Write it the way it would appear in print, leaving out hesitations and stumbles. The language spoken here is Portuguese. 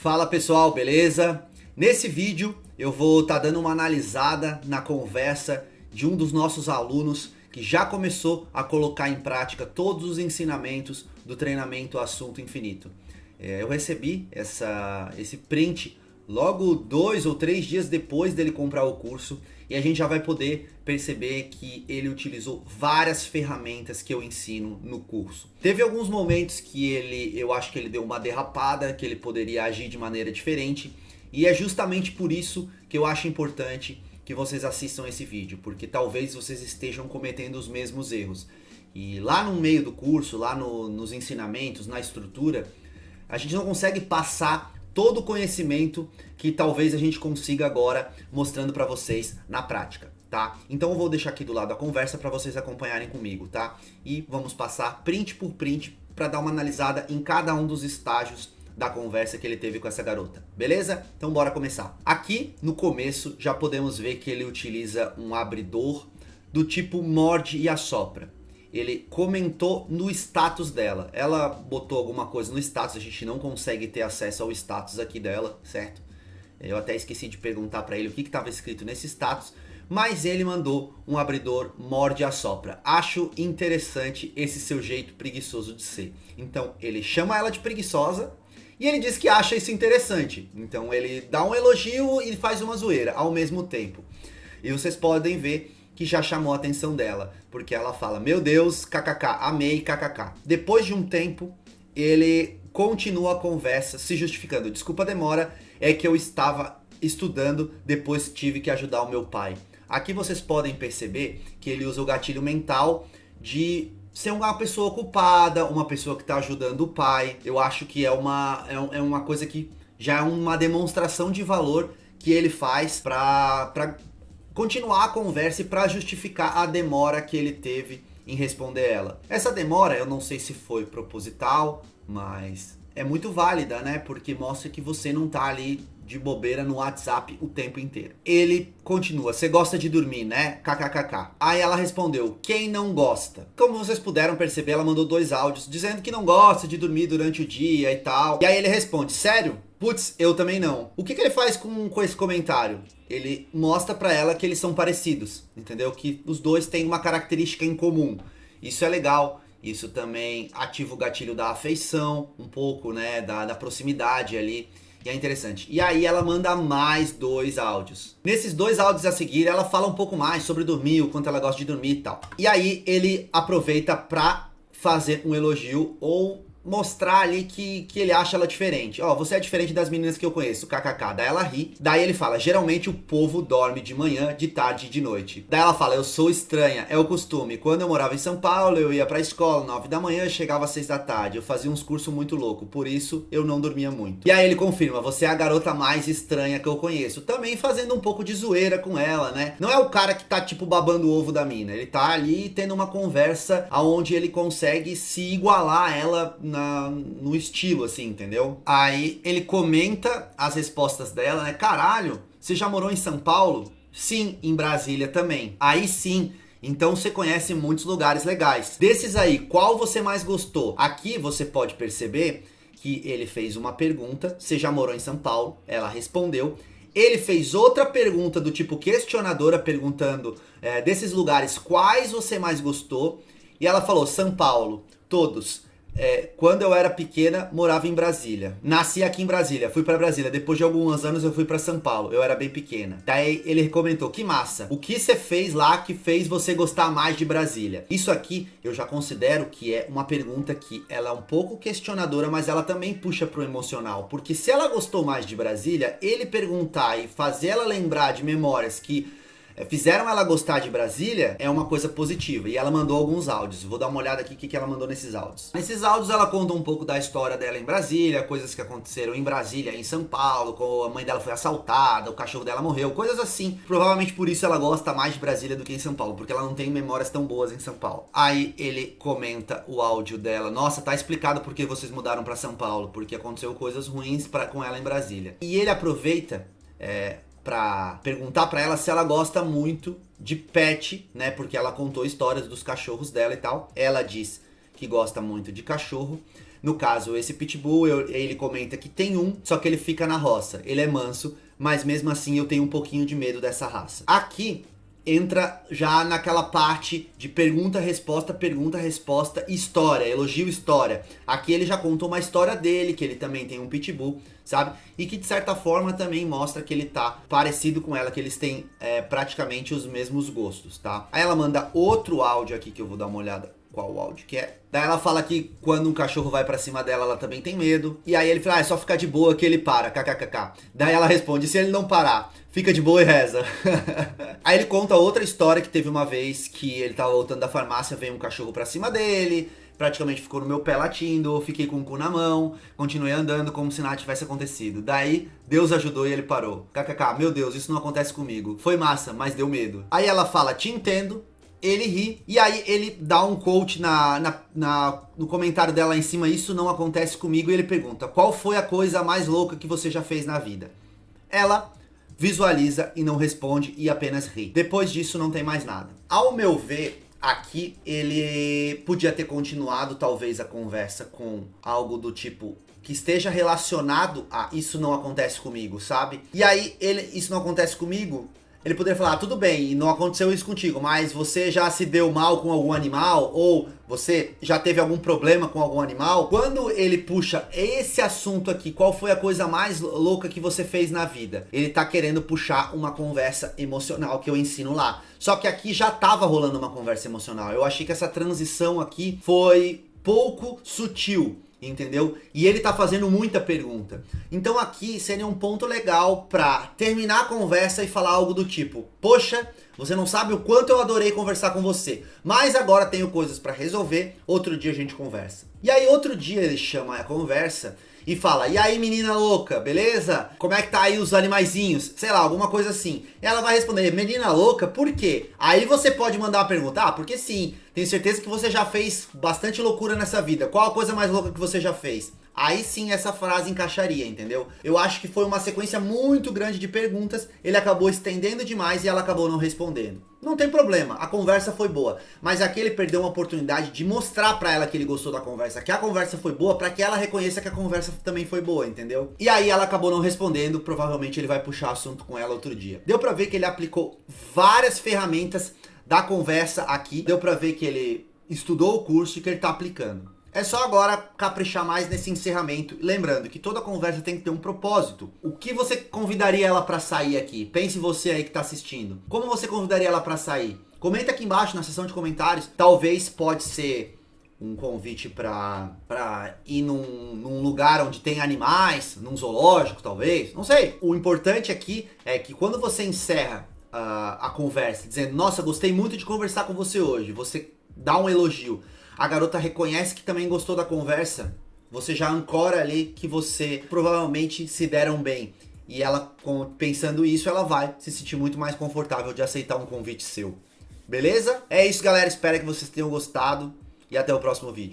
Fala pessoal, beleza? Nesse vídeo eu vou estar dando uma analisada na conversa de um dos nossos alunos que já começou a colocar em prática todos os ensinamentos do treinamento Assunto Infinito. Eu recebi esse print logo 2 ou 3 dias depois dele comprar o curso e a gente já vai poder perceber que ele utilizou várias ferramentas que eu ensino no curso. Teve alguns momentos que eu acho que ele deu uma derrapada, que ele poderia agir de maneira diferente, e é justamente por isso que eu acho importante que vocês assistam esse vídeo, porque talvez vocês estejam cometendo os mesmos erros. E lá no meio do curso, lá nos ensinamentos, na estrutura, a gente não consegue passar todo o conhecimento que talvez a gente consiga agora mostrando para vocês na prática, tá? Então eu vou deixar aqui do lado a conversa para vocês acompanharem comigo, tá? E vamos passar print por print para dar uma analisada em cada um dos estágios da conversa que ele teve com essa garota, beleza? Então bora começar. Aqui no começo já podemos ver que ele utiliza um abridor do tipo morde e assopra. Ele comentou no status dela. Ela botou alguma coisa no status, a gente não consegue ter acesso ao status aqui dela, certo? Eu até esqueci de perguntar para ele o que estava escrito nesse status, mas ele mandou um abridor morde e assopra. Acho interessante esse seu jeito preguiçoso de ser. Então ele chama ela de preguiçosa e ele diz que acha isso interessante. Então ele dá um elogio e faz uma zoeira ao mesmo tempo. E vocês podem ver que já chamou a atenção dela, porque ela fala, meu Deus, kkk, amei, kkk. Depois de um tempo, ele continua a conversa se justificando. Desculpa a demora, é que eu estava estudando, depois tive que ajudar o meu pai. Aqui vocês podem perceber que ele usa o gatilho mental de ser uma pessoa ocupada, uma pessoa que está ajudando o pai. Eu acho que é uma coisa que já é uma demonstração de valor que ele faz para continuar a conversa e para justificar a demora que ele teve em responder ela. Essa demora, eu não sei se foi proposital, mas é muito válida, né? Porque mostra que você não tá ali de bobeira no WhatsApp o tempo inteiro. Ele continua, você gosta de dormir, né? KKKK. Aí ela respondeu, quem não gosta? Como vocês puderam perceber, ela mandou 2 áudios dizendo que não gosta de dormir durante o dia e tal. E aí ele responde, sério? Putz, eu também não. O que ele faz com esse comentário? Ele mostra pra ela que eles são parecidos, entendeu? Que os dois têm uma característica em comum. Isso é legal. Isso também ativa o gatilho da afeição, um pouco, né? Da proximidade ali. E é interessante. E aí ela manda mais 2 áudios. Nesses 2 áudios a seguir, ela fala um pouco mais sobre dormir, o quanto ela gosta de dormir e tal. E aí ele aproveita pra fazer um elogio ou mostrar ali que ele acha ela diferente. Ó, você é diferente das meninas que eu conheço, kkk. Daí ela ri. Daí ele fala, geralmente o povo dorme de manhã, de tarde e de noite. Daí ela fala, eu sou estranha, é o costume. Quando eu morava em São Paulo, eu ia pra escola 9 da manhã, chegava às 6 da tarde. Eu fazia uns cursos muito loucos, por isso eu não dormia muito. E aí ele confirma, você é a garota mais estranha que eu conheço. Também fazendo um pouco de zoeira com ela, né? Não é o cara que tá tipo babando o ovo da mina. Ele tá ali tendo uma conversa onde ele consegue se igualar a ela no estilo, assim, entendeu? Aí ele comenta as respostas dela, né? Caralho, você já morou em São Paulo? Sim, em Brasília também. Aí sim, então você conhece muitos lugares legais. Desses aí, qual você mais gostou? Aqui você pode perceber que ele fez uma pergunta, você já morou em São Paulo? Ela respondeu. Ele fez outra pergunta do tipo questionadora, perguntando desses lugares, quais você mais gostou? E ela falou, São Paulo, todos. Quando eu era pequena, morava em Brasília. Nasci aqui em Brasília, fui pra Brasília. Depois de alguns anos eu fui pra São Paulo. Eu era bem pequena. Daí ele comentou, que massa. O que você fez lá que fez você gostar mais de Brasília? Isso aqui eu já considero que é uma pergunta que ela é um pouco questionadora, mas ela também puxa pro emocional. Porque se ela gostou mais de Brasília, ele perguntar e fazer ela lembrar de memórias que fizeram ela gostar de Brasília, é uma coisa positiva. E ela mandou alguns áudios. Vou dar uma olhada aqui o que ela mandou nesses áudios. Nesses áudios ela conta um pouco da história dela em Brasília, coisas que aconteceram em Brasília, em São Paulo, como a mãe dela foi assaltada, o cachorro dela morreu, coisas assim. Provavelmente por isso ela gosta mais de Brasília do que em São Paulo, porque ela não tem memórias tão boas em São Paulo. Aí ele comenta o áudio dela. Nossa, tá explicado por que vocês mudaram pra São Paulo, porque aconteceu coisas ruins com ela em Brasília. E ele aproveita pra perguntar pra ela se ela gosta muito de pet, né? Porque ela contou histórias dos cachorros dela e tal. Ela diz que gosta muito de cachorro. No caso, esse pitbull, ele comenta que tem um, só que ele fica na roça. Ele é manso, mas mesmo assim eu tenho um pouquinho de medo dessa raça. Aqui entra já naquela parte de pergunta-resposta, história, elogio, história. Aqui ele já contou uma história dele, que ele também tem um pitbull, sabe? E que de certa forma também mostra que ele tá parecido com ela, que eles têm praticamente os mesmos gostos, tá? Aí ela manda outro áudio aqui que eu vou dar uma olhada qual o áudio que é. Daí ela fala que quando um cachorro vai pra cima dela, ela também tem medo. E aí ele fala, é só ficar de boa que ele para, kkkk. Daí ela responde, se ele não parar, fica de boa e reza. Aí ele conta outra história que teve uma vez que ele tava voltando da farmácia, veio um cachorro pra cima dele, praticamente ficou no meu pé latindo, eu fiquei com o cu na mão, continuei andando como se nada tivesse acontecido. Daí, Deus ajudou e ele parou. KKK, meu Deus, isso não acontece comigo. Foi massa, mas deu medo. Aí ela fala, te entendo. Ele ri, e aí ele dá um quote no comentário dela lá em cima, isso não acontece comigo, e ele pergunta, qual foi a coisa mais louca que você já fez na vida? Ela visualiza e não responde e apenas ri. Depois disso não tem mais nada. Ao meu ver, aqui ele podia ter continuado talvez a conversa com algo do tipo que esteja relacionado a isso não acontece comigo, sabe? E aí isso não acontece comigo, ele poderia falar, tudo bem, não aconteceu isso contigo, mas você já se deu mal com algum animal? Ou você já teve algum problema com algum animal? Quando ele puxa esse assunto aqui, qual foi a coisa mais louca que você fez na vida? Ele tá querendo puxar uma conversa emocional que eu ensino lá. Só que aqui já tava rolando uma conversa emocional. Eu achei que essa transição aqui foi pouco sutil. Entendeu? E ele tá fazendo muita pergunta. Então aqui seria um ponto legal pra terminar a conversa e falar algo do tipo, poxa, você não sabe o quanto eu adorei conversar com você, mas agora tenho coisas pra resolver, outro dia a gente conversa. E aí outro dia ele chama a conversa e fala, e aí menina louca, beleza? Como é que tá aí os animaizinhos? Sei lá, alguma coisa assim. E ela vai responder, menina louca, por quê? Aí você pode mandar uma pergunta, porque sim, tenho certeza que você já fez bastante loucura nessa vida. Qual a coisa mais louca que você já fez? Aí sim essa frase encaixaria, entendeu? Eu acho que foi uma sequência muito grande de perguntas, ele acabou estendendo demais e ela acabou não respondendo. Não tem problema, a conversa foi boa, mas aqui ele perdeu uma oportunidade de mostrar pra ela que ele gostou da conversa, que a conversa foi boa, pra que ela reconheça que a conversa também foi boa, entendeu? E aí ela acabou não respondendo, provavelmente ele vai puxar assunto com ela outro dia. Deu pra ver que ele aplicou várias ferramentas da conversa aqui, deu pra ver que ele estudou o curso e que ele tá aplicando. É só agora caprichar mais nesse encerramento, lembrando que toda conversa tem que ter um propósito. O que você convidaria ela pra sair aqui? Pense você aí que tá assistindo. Como você convidaria ela pra sair? Comenta aqui embaixo na seção de comentários. Talvez pode ser um convite pra ir num lugar onde tem animais, num zoológico talvez, não sei. O importante aqui é que quando você encerra a conversa dizendo, nossa, gostei muito de conversar com você hoje, você dá um elogio, a garota reconhece que também gostou da conversa, você já ancora ali que você provavelmente se deram bem. E ela, pensando isso, ela vai se sentir muito mais confortável de aceitar um convite seu. Beleza? É isso, galera. Espero que vocês tenham gostado e até o próximo vídeo.